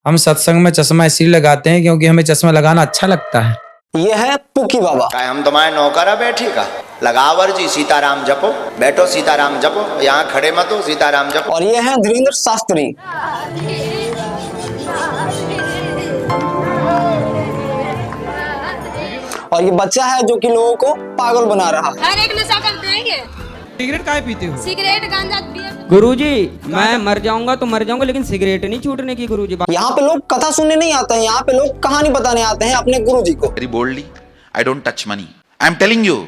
हम सत्संग में चश्मा इसलिए लगाते हैं क्योंकि हमें चश्मा लगाना अच्छा लगता है। ये है पुकी बाबा। हम तुम्हारे नौकर बैठी का लगावर जी सीताराम जपो, बैठो सीताराम जपो, यहाँ खड़े मत हो सीताराम जपो। और ये है धीरेन्द्र शास्त्री। और ये बच्चा है जो कि लोगों को पागल बना रहा है। हर एक नशा करते हैं ये। सिगरेट काहे पीते हो? सिगरेट, गांजा, बियर। गुरुजी, मैं मर जाऊंगा तो मर जाऊंगा, लेकिन सिगरेट नहीं छूटने की गुरुजी। यहाँ पे लोग कथा सुनने नहीं आते हैं, यहाँ पे लोग कहानी बताने आते हैं अपने गुरुजी को। Very boldly, I don't touch money. I am telling you,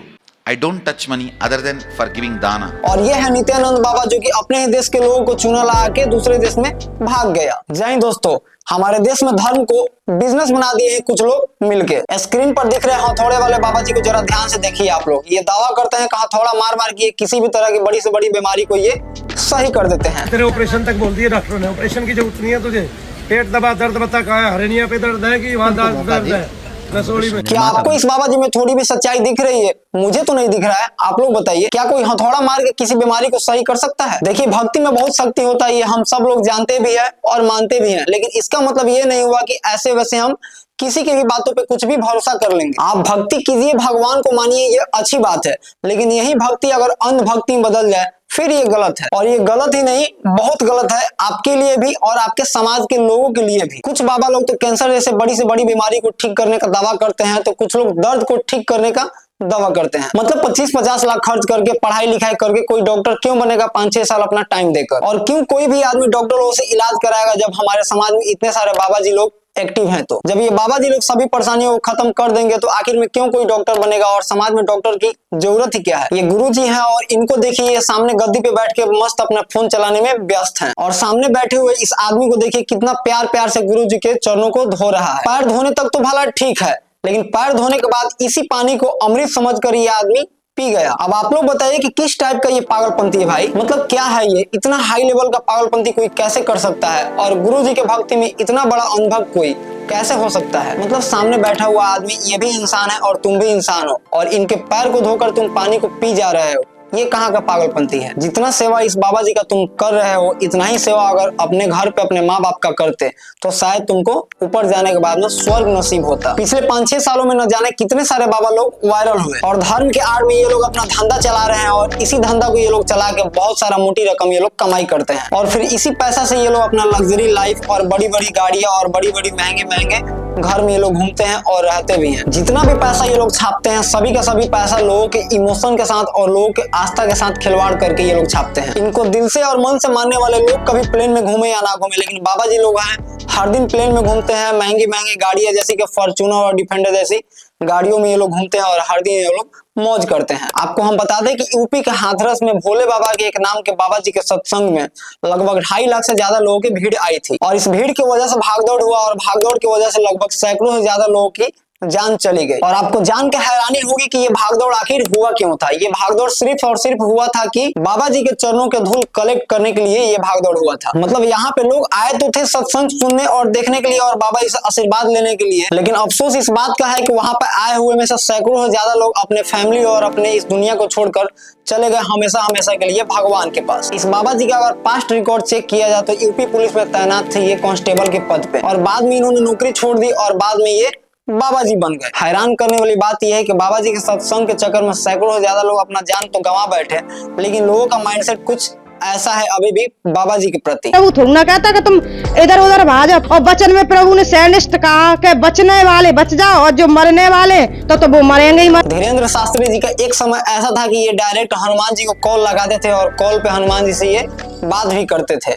I don't touch money other than for giving dana. और ये है नित्यानंद बाबा जो कि अपने ही देश के लोगों को चुना ला के दूसरे देश में भाग गया। जय हिंद दोस्तों, हमारे देश में धर्म को बिजनेस बना दिए हैं कुछ लोग मिलके। स्क्रीन पर दिख रहे हथौड़े वाले बाबा जी को जरा ध्यान से देखिए आप लोग। ये दावा करते हैं कि हथौड़ा मार मार के किसी भी तरह की बड़ी से बड़ी बीमारी को ये सही कर देते हैं। तेरे ऑपरेशन तक बोल दिए डॉक्टरों ने, ऑपरेशन की जरूरत नहीं है तुझे। पेट दबा, दर्द बता कहा है, हरेनिया पे दर्द है कि वहाँ दर्द है रसोड़ी में। क्या आपको इस बाबा जी में थोड़ी भी सच्चाई दिख रही है? मुझे तो नहीं दिख रहा है, आप लोग बताइए। क्या कोई हथौड़ा मार के किसी बीमारी को सही कर सकता है? देखिए, भक्ति में बहुत शक्ति होता है, ये हम सब लोग जानते भी है और मानते भी हैं, लेकिन इसका मतलब ये नहीं हुआ कि ऐसे वैसे हम किसी की भी बातों पे कुछ भी भरोसा कर लेंगे। आप भक्ति कीजिए, भगवान को मानिए, ये अच्छी बात है, लेकिन यही भक्ति अगर अंधभक्ति में बदल जाए फिर ये गलत है। और ये गलत ही नहीं, बहुत गलत है आपके लिए भी और आपके समाज के लोगों के लिए भी। कुछ बाबा लोग तो कैंसर जैसे बड़ी से बड़ी बीमारी को ठीक करने का दावा करते हैं, तो कुछ लोग दर्द को ठीक करने का दावा करते हैं। मतलब 25-50 लाख खर्च करके पढ़ाई लिखाई करके कोई डॉक्टर क्यों बनेगा 5-6 साल अपना टाइम देकर? और क्यों कोई भी आदमी डॉक्टरों से इलाज कराएगा जब हमारे समाज में इतने सारे बाबा जी लोग एक्टिव हैं? तो जब ये बाबा जी लोग सभी परेशानियों को खत्म कर देंगे तो आखिर में क्यों कोई डॉक्टर बनेगा और समाज में डॉक्टर की जरूरत ही क्या है? ये गुरु जी हैं और इनको देखिए, ये सामने गद्दी पे बैठ के मस्त अपना फोन चलाने में व्यस्त हैं। और सामने बैठे हुए इस आदमी को देखिए कितना प्यार प्यार से गुरु जी के चरणों को धो रहा है। पैर धोने तक तो भला ठीक है, लेकिन पैर धोने के बाद इसी पानी को अमृत समझकर ये आदमी पी गया। अब आप लोग बताइए कि किस टाइप का ये पागलपंती है भाई? मतलब क्या है ये? इतना हाई लेवल का पागलपंती कोई कैसे कर सकता है? और गुरु जी के भक्ति में इतना बड़ा अनुभव कोई कैसे हो सकता है? मतलब सामने बैठा हुआ आदमी ये भी इंसान है और तुम भी इंसान हो, और इनके पैर को धोकर तुम पानी को पी जा रहे हो। ये कहाँ का पागलपंती है? जितना सेवा इस बाबा जी का तुम कर रहे हो, इतना ही सेवा अगर अपने घर पे अपने माँ बाप का करते तो शायद तुमको ऊपर जाने के बाद में स्वर्ग नसीब होता। पिछले 5-6 सालों में न जाने कितने सारे बाबा लोग वायरल हुए और धर्म के आड़ में ये लोग अपना धंधा चला रहे हैं, और इसी धंधा को ये लोग चला के बहुत सारा मोटी रकम ये लोग कमाई करते हैं, और फिर इसी पैसा से ये लोग अपना लग्जरी लाइफ और बड़ी बड़ी गाड़ियां और बड़ी बड़ी महंगे महंगे घर में ये लोग घूमते हैं और रहते भी हैं। जितना भी पैसा ये लोग छापते हैं, सभी का सभी पैसा लोगों के इमोशन के साथ और लोगों के आस्था के साथ खिलवाड़ करके ये लोग छापते हैं। इनको दिल से और मन से मानने वाले लोग कभी प्लेन में घूमे या ना घूमे, लेकिन बाबा जी लोग हैं हर दिन प्लेन में घूमते हैं, महंगी महंगी गाड़ियां जैसी कि फॉर्च्यूनर और डिफेंडर जैसी गाड़ियों में ये लोग घूमते हैं और हर दिन ये लोग मौज करते हैं। आपको हम बता दें कि यूपी के हाथरस में भोले बाबा के एक नाम के बाबा जी के सत्संग में लगभग 2.5 लाख से ज्यादा लोगों की भीड़ आई थी, और इस भीड़ की वजह से भागदौड़ हुआ और भागदौड़ की वजह से लगभग सैकड़ों से ज्यादा लोगों की जान चली गई। और आपको जान के हैरानी होगी कि ये भागदौड़ आखिर हुआ क्यों था? ये भागदौड़ सिर्फ और सिर्फ हुआ था कि बाबा जी के चरणों के धूल कलेक्ट करने के लिए ये भागदौड़ हुआ था। मतलब यहाँ पे लोग आए तो थे सत्संग सुनने और देखने के लिए और बाबा जी से आशीर्वाद लेने के लिए, लेकिन अफसोस इस बात का है कि वहां पे आए हुए में से सैकड़ों से ज्यादा लोग अपने फैमिली और अपने इस दुनिया को छोड़कर चले गए हमेशा हमेशा के लिए भगवान के पास। इस बाबा जी का अगर पास्ट रिकॉर्ड चेक किया जाए तो यूपी पुलिस में तैनात थे ये कांस्टेबल के पद पे, और बाद में इन्होंने नौकरी छोड़ दी और बाद में ये बाबा जी बन गए। हैरान करने वाली बात यह है कि बाबा जी के सत्संग के चक्कर में सैकड़ों से ज्यादा लोग अपना जान तो गंवा बैठे, लेकिन लोगों का माइंडसेट कुछ ऐसा है अभी भी बाबा जी के प्रति। प्रभु थोड़ा ना कहता कि तुम इधर उधर भाग जाओ, और वचन में प्रभु ने सैनिष्ठ कहा कि बचने वाले बच जाओ और जो मरने वाले तो वो मरेंगे ही मर। धीरेन्द्र शास्त्री जी का एक समय ऐसा था कि ये डायरेक्ट हनुमान जी को कॉल लगाते थे और कॉल पे हनुमान जी से ये बात भी करते थे।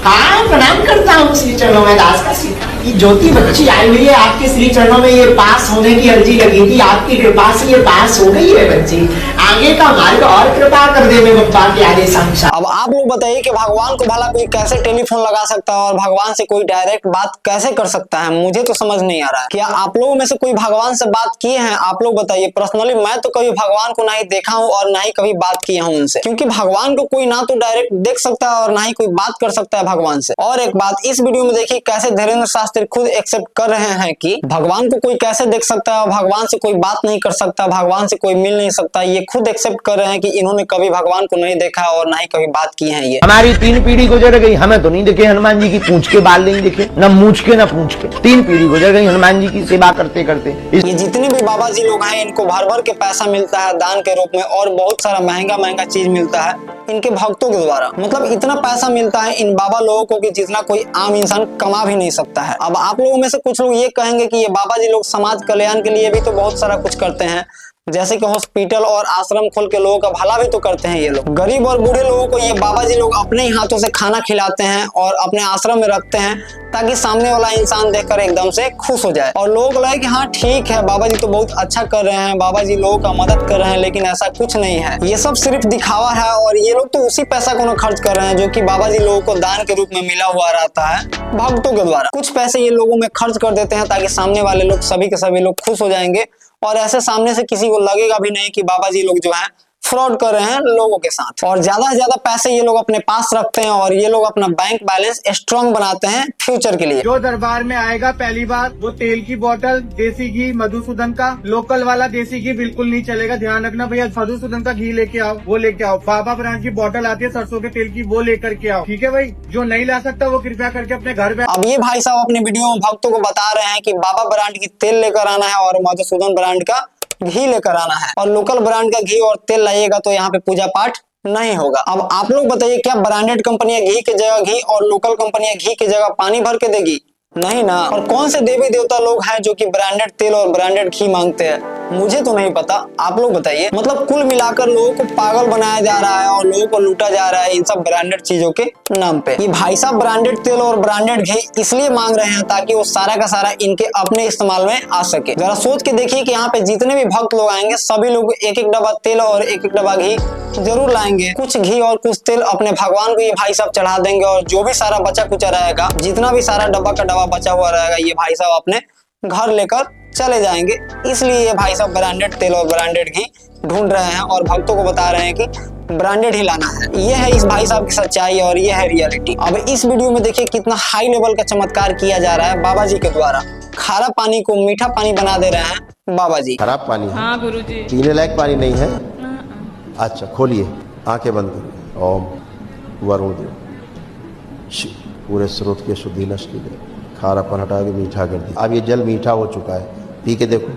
हाँ, प्रणाम करता हूँ श्री चरणों में दास का श्री। ये ज्योति बच्ची आई हुई है आपके श्री चरणों में, ये पास होने की अर्जी लगी थी, आपकी कृपा से ये पास हो गई है बच्ची। आगे का मार्ग और कृपा कर दे मेरे बप्पा के आदेश अनुसार। अब आप लोग बताइए कि भगवान को भला कोई कैसे टेलीफोन लगा सकता है और भगवान से कोई डायरेक्ट बात कैसे कर सकता है? मुझे तो समझ नहीं आ रहा है। क्या आप लोगों में से कोई भगवान से बात किए हैं? आप लोग बताइए। पर्सनली मैं तो कभी भगवान को ना ही देखा हूँ और ना ही कभी बात किया हूँ उनसे, क्योंकि भगवान को कोई ना तो डायरेक्ट देख सकता है और ना ही कोई बात कर सकता है भगवान से। और एक बात, इस वीडियो में देखिए कैसे धीरेन्द्र शास्त्री खुद एक्सेप्ट कर रहे हैं कि भगवान को कोई कैसे देख सकता है, भगवान से कोई बात नहीं कर सकता, भगवान से कोई मिल नहीं सकता। ये खुद एक्सेप्ट कर रहे हैं कि इन्होंने कभी भगवान को नहीं देखा और ना ही कभी बात की है हैं ये। हमारी 3 पीढ़ी गुजर गई, हमें तो नहीं दिखे हनुमान जी की पूंछ के बाल नहीं दिखे, न मूछ के न पूंछ के। 3 पीढ़ी गुजर गई हनुमान जी की सेवा करते करते। ये जितने भी बाबा जी लोग हैं इनको भर भर के पैसा मिलता है दान के रूप में, और बहुत सारा महंगा महंगा चीज मिलता है इनके भक्तों के द्वारा। मतलब इतना पैसा मिलता है इन बाबा लोगों को कि जितना कोई आम इंसान कमा भी नहीं सकता है। अब आप लोगों में से कुछ लोग ये कहेंगे कि ये बाबा जी लोग समाज कल्याण के लिए भी तो बहुत सारा कुछ करते हैं, जैसे कि हॉस्पिटल और आश्रम खोल के लोगों का भला भी तो करते हैं ये लोग। गरीब और बूढ़े लोगों को ये बाबा जी लोग अपने ही हाथों से खाना खिलाते हैं और अपने आश्रम में रखते हैं, ताकि सामने वाला इंसान देखकर एकदम से खुश हो जाए और लोग लगे कि हाँ ठीक है बाबा जी तो बहुत अच्छा कर रहे हैं, बाबा जी लोगों का मदद कर रहे हैं। लेकिन ऐसा कुछ नहीं है, ये सब सिर्फ दिखावा है। और ये लोग तो उसी पैसा को न खर्च कर रहे हैं जो कि बाबा जी लोगों को दान के रूप में मिला हुआ रहता है भक्तों के द्वारा। कुछ पैसे ये लोगों में खर्च कर देते हैं ताकि सामने वाले लोग सभी के सभी लोग खुश हो जाएंगे, और ऐसे सामने से किसी को लगेगा भी नहीं कि बाबा जी लोग जो है फ्रॉड कर रहे हैं लोगों के साथ। और ज्यादा से ज्यादा पैसे ये लोग अपने पास रखते हैं और ये लोग अपना बैंक बैलेंस स्ट्रांग बनाते हैं फ्यूचर के लिए। जो दरबार में आएगा पहली बार वो तेल की बोतल, देसी घी मधुसूदन का, लोकल वाला देसी घी बिल्कुल नहीं चलेगा, ध्यान रखना भैया। मधुसूदन का घी लेके आओ, वो लेके आओ। बाबा ब्रांड की बोतल आती है सरसों के तेल की, वो लेकर के आओ, ठीक है भाई। जो नहीं ला सकता वो कृपया करके अपने घर पे। अब ये भाई साहब अपने वीडियो में भक्तों को बता रहे हैं कि बाबा ब्रांड की तेल लेकर आना है और मधुसूदन ब्रांड का घी लेकर आना है, और लोकल ब्रांड का घी और तेल लाइएगा तो यहाँ पे पूजा पाठ नहीं होगा। अब आप लोग बताइए, क्या ब्रांडेड कंपनियां घी की जगह घी और लोकल कंपनियां घी की जगह पानी भर के देगी? नहीं ना। और कौन से देवी देवता लोग हैं जो कि ब्रांडेड तेल और ब्रांडेड घी मांगते हैं? मुझे तो नहीं पता, आप लोग बताइए। मतलब कुल मिलाकर लोगों को पागल बनाया जा रहा है और लोगों को लूटा जा रहा है इन सब ब्रांडेड चीजों के नाम पे। ये भाई साहब ब्रांडेड तेल और ब्रांडेड घी इसलिए मांग रहे हैं ताकि वो सारा का सारा इनके अपने इस्तेमाल में आ सके। जरा सोच के देखिए कि यहाँ पे जितने भी भक्त लोग आएंगे सभी लोग एक एक डब्बा तेल और एक एक डब्बा घी जरूर लाएंगे। कुछ घी और कुछ तेल अपने भगवान को ये भाई साहब चढ़ा देंगे, और जो भी सारा बचा कुचा रहेगा, जितना भी सारा डब्बा का डब्बा बचा हुआ रहेगा, ये भाई साहब अपने घर लेकर चले जाएंगे। इसलिए ये भाई साहब ब्रांडेड तेल और ब्रांडेड घी ढूंढ रहे हैं और भक्तों को बता रहे हैं कि ब्रांडेड ही लाना है। ये है इस भाई साहब की सच्चाई और ये है रियलिटी। अब इस वीडियो में देखिए कितना हाई लेवल का चमत्कार किया जा रहा है बाबा जी के द्वारा। खारा पानी को मीठा पानी बना दे रहे हैं बाबा जी। खराब पानी है? हाँ गुरुजी। पीने लायक पानी नहीं है? अच्छा खोलिए, आंखें बंद करिए। ओम वरुण देव शिव पूरे स्रोत के शुद्धि नष्ट कीजिए, खारापन हटा के मीठा कर दिया। अब ये जल मीठा हो चुका है, पी के देखो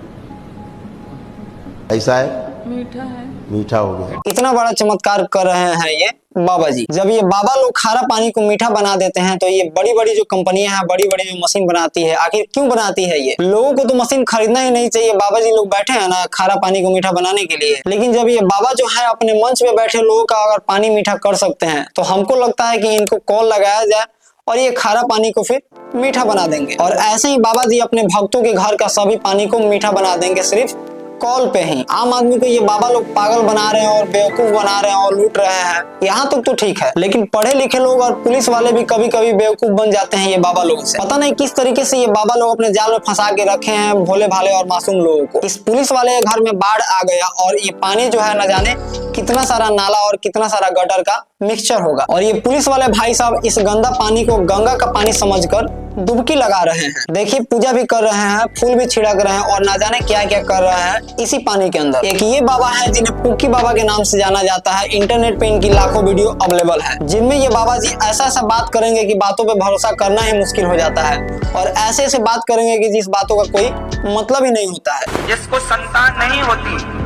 ऐसा है, मीठा है, मीठा हो गया। इतना बड़ा चमत्कार कर रहे हैं ये बाबा जी। जब ये बाबा लोग खारा पानी को मीठा बना देते हैं तो ये बड़ी बड़ी जो कंपनियां हैं, बड़ी बड़ी जो मशीन बनाती है, आखिर क्यों बनाती है ये? लोगों को तो मशीन खरीदना ही नहीं चाहिए। बाबा जी लोग बैठे हैं ना खारा पानी को मीठा बनाने के लिए, लेकिन जब ये बाबा जो है अपने मंच पे बैठे लोगों का अगर पानी मीठा कर सकते हैं तो हमको लगता है कि इनको कॉल लगाया जाए और ये खारा पानी को फिर मीठा बना देंगे। और ऐसे ही बाबा जी अपने भक्तों के घर का सभी पानी को मीठा बना देंगे सिर्फ कॉल पे ही। आम आदमी को ये बाबा लोग पागल बना रहे हैं और बेवकूफ बना रहे हैं और लूट रहे हैं, यहाँ तक तो ठीक है। लेकिन पढ़े लिखे लोग और पुलिस वाले भी कभी कभी बेवकूफ बन जाते हैं ये बाबा लोगों से। पता नहीं किस तरीके से ये बाबा लोग अपने जाल में फंसा के रखे हैं भोले भाले और मासूम लोगों को। इस पुलिस वाले के घर में बाढ़ आ गया और ये पानी जो है न जाने कितना सारा नाला और कितना सारा गटर का मिक्सचर होगा, और ये पुलिस वाले भाई साहब इस गंदा पानी को गंगा का पानी समझकर डुबकी लगा रहे हैं। देखिए पूजा भी कर रहे हैं, फूल भी छिड़क रहे हैं और ना जाने क्या क्या कर रहे हैं इसी पानी के अंदर। एक ये बाबा है जिन्हें पुक्की बाबा के नाम से जाना जाता है। इंटरनेट पे इनकी लाखों वीडियो अवेलेबल है जिनमें ये बाबा जी ऐसा ऐसा बात करेंगे कि बातों पे भरोसा करना ही मुश्किल हो जाता है, और ऐसे ऐसे बात करेंगे कि जिस बातों का कोई मतलब ही नहीं होता है। जिसको संतान नहीं होती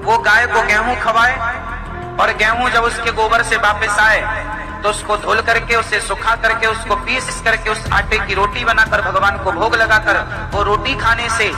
वो गाय को गेहूं खवाए, और गेहूं जब उसके गोबर से वापस आए तो उसको धुल करके उसे सुखा करके उसको पीस करके उस आटे की रोटी बनाकर भगवान को भोग लगाकर वो रोटी खाने से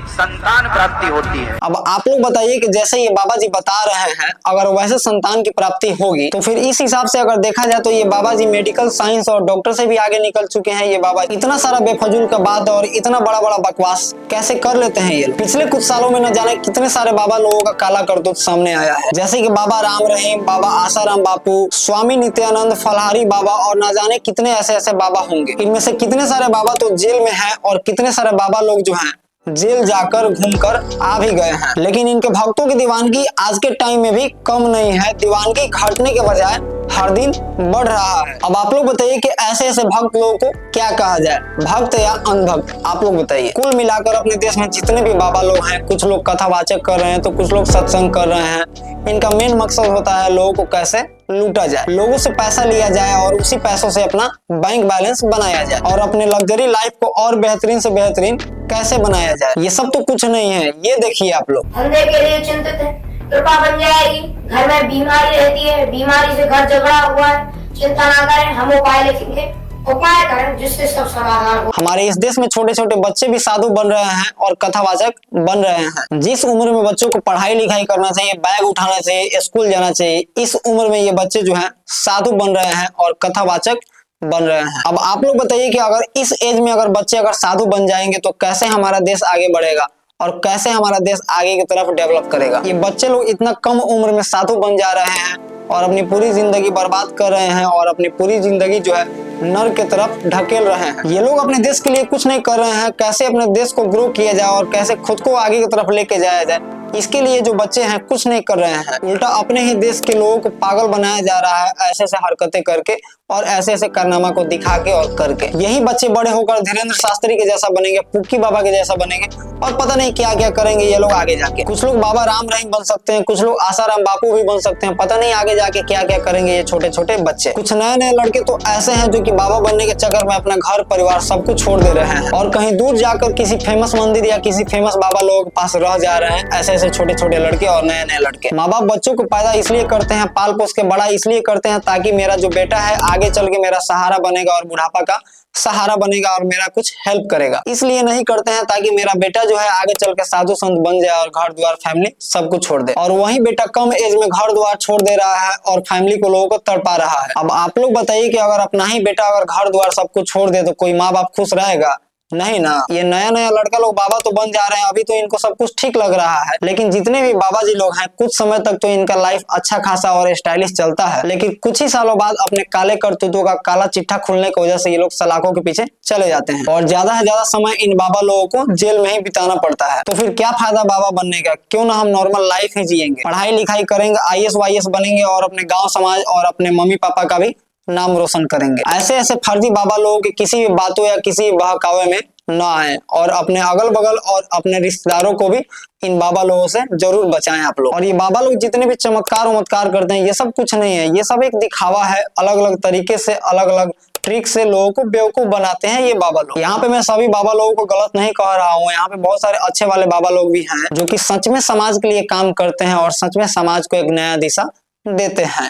संतान प्राप्ति होती है। अब आप लोग बताइए कि जैसे ये बाबा जी बता रहे हैं अगर वैसे संतान की प्राप्ति होगी तो फिर इस हिसाब से अगर देखा जाए तो ये बाबा जी मेडिकल साइंस और डॉक्टर से भी आगे निकल चुके हैं। ये बाबा इतना सारा बेफजूल का बात और इतना बड़ा बड़ा बकवास कैसे कर लेते हैं ये? पिछले कुछ सालों में न जाने कितने सारे बाबा लोगों का काला करतूत सामने आया है, जैसे कि बाबा राम रहीम, बाबा आसाराम बापू, स्वामी नित्यानंद, फलहारी बाबा और न जाने कितने ऐसे ऐसे बाबा होंगे। इनमें से कितने सारे बाबा तो जेल में है और कितने सारे बाबा लोग जो है जेल जाकर घूमकर आ भी गए हैं। लेकिन इनके भक्तों की दीवानगी आज के टाइम में भी कम नहीं है, दीवानगी घटने के बजाय हर दिन बढ़ रहा है। अब आप लोग बताइए कि ऐसे ऐसे भक्त लोगों को क्या कहा जाए, भक्त या अनभक्त, आप लोग बताइए। कुल मिलाकर अपने देश में जितने भी बाबा लोग हैं, कुछ लोग कथावाचक कर रहे हैं तो कुछ लोग सत्संग कर रहे हैं। इनका मेन मकसद होता है लोगों को कैसे लूटा जाए, लोगों से पैसा लिया जाए और उसी पैसों से अपना बैंक बैलेंस बनाया जाए और अपने लग्जरी लाइफ को और बेहतरीन से बेहतरीन कैसे बनाया जाए। ये सब तो कुछ नहीं है, ये देखिए आप लोग। धंधे के लिए चिंतित है, कृपा बन जाएगी। घर में बीमारी रहती है, बीमारी से घर झगड़ा हुआ है, चिंता ना करें, हम उपाय लिखेंगे, उपाय करें जिससे सब समाधान हो। हमारे इस देश में छोटे छोटे बच्चे भी साधु बन रहे हैं और कथावाचक बन रहे हैं। जिस उम्र में बच्चों को पढ़ाई लिखाई करना चाहिए, बैग उठाना चाहिए, स्कूल जाना चाहिए, इस उम्र में ये बच्चे जो हैं साधु बन रहे हैं और कथावाचक बन रहे हैं। अब आप लोग बताइए कि अगर इस एज में अगर बच्चे अगर साधु बन जाएंगे तो कैसे हमारा देश आगे बढ़ेगा और कैसे हमारा देश आगे की तरफ डेवलप करेगा। ये बच्चे लोग इतना कम उम्र में साधु बन जा रहे हैं और अपनी पूरी जिंदगी बर्बाद कर रहे हैं और अपनी पूरी जिंदगी जो है नर्क की तरफ ढकेल रहे हैं। ये लोग अपने देश के लिए कुछ नहीं कर रहे हैं, कैसे अपने देश को ग्रो किया जाए और कैसे खुद को आगे की तरफ लेके जाया जाए, इसके लिए जो बच्चे हैं कुछ नहीं कर रहे हैं। उल्टा अपने ही देश के लोगों को पागल बनाया जा रहा है ऐसे ऐसे हरकतें करके और ऐसे ऐसे कारनामा को दिखा के और करके। यही बच्चे बड़े होकर धीरेन्द्र शास्त्री के जैसा बनेंगे, पुक्की बाबा के जैसा बनेंगे और पता नहीं क्या क्या करेंगे ये लोग आगे जाके। कुछ लोग बाबा राम रहीम बन सकते हैं, कुछ लोग आसाराम बापू भी बन सकते हैं, पता नहीं आगे जाके क्या क्या करेंगे ये छोटे छोटे बच्चे। कुछ नए नए लड़के तो ऐसे हैं जो कि बाबा बनने के चक्कर में अपना घर परिवार सब कुछ छोड़ दे रहे हैं और कहीं दूर जाकर किसी फेमस मंदिर या किसी फेमस बाबा लोगों के पास रह जा रहे हैं। ऐसे ऐसे छोटे छोटे लड़के और नए नए लड़के। माँ बाप बच्चों को पैदा इसलिए करते हैं, पाल पोस के बड़ा इसलिए करते हैं ताकि मेरा जो बेटा है आगे चल के मेरा सहारा बनेगा और बुढ़ापा का सहारा बनेगा और मेरा कुछ हेल्प करेगा। इसलिए नहीं करते हैं ताकि मेरा बेटा जो है आगे चल के साधु संत बन जाए और घर द्वार फैमिली सब कुछ छोड़ दे। और वही बेटा कम एज में घर द्वार छोड़ दे रहा है और फैमिली को लोगों को तड़पा रहा है। अब आप लोग बताइए कि अगर अपना ही बेटा अगर घर द्वार सब कुछ छोड़ दे तो कोई माँ बाप खुश रहेगा? नहीं ना। ये नया नया लड़का लोग बाबा तो बन जा रहे हैं, अभी तो इनको सब कुछ ठीक लग रहा है, लेकिन जितने भी बाबा जी लोग हैं कुछ समय तक तो इनका लाइफ अच्छा खासा और स्टाइलिश चलता है, लेकिन कुछ ही सालों बाद अपने काले करतूतों का काला चिट्ठा खुलने की वजह से ये लोग सलाखों के पीछे चले जाते हैं और ज्यादा से ज्यादा समय इन बाबा लोगों को जेल में ही बिताना पड़ता है। तो फिर क्या फायदा बाबा बनने का? क्यों ना हम नॉर्मल लाइफ ही जिएंगे, पढ़ाई लिखाई करेंगे, IAS वाईएस बनेंगे और अपने गाँव समाज और अपने मम्मी पापा का भी नाम रोशन करेंगे। ऐसे ऐसे फर्जी बाबा लोगों की किसी भी बातों या किसी भी बहकावे में न आए और अपने अगल बगल और अपने रिश्तेदारों को भी इन बाबा लोगों से जरूर बचाएं आप लोग। और ये बाबा लोग जितने भी चमत्कार उमत्कार करते हैं ये सब कुछ नहीं है, ये सब एक दिखावा है। अलग अलग तरीके से अलग अलग ट्रिक से लोगों को बेवकूफ बनाते हैं ये बाबा लोग। यहाँ पे मैं सभी बाबा लोगों को गलत नहीं कह रहा हूँ, यहाँ पे बहुत सारे अच्छे वाले बाबा लोग भी हैं जो कि सच में समाज के लिए काम करते हैं और सच में समाज को एक नया दिशा देते हैं।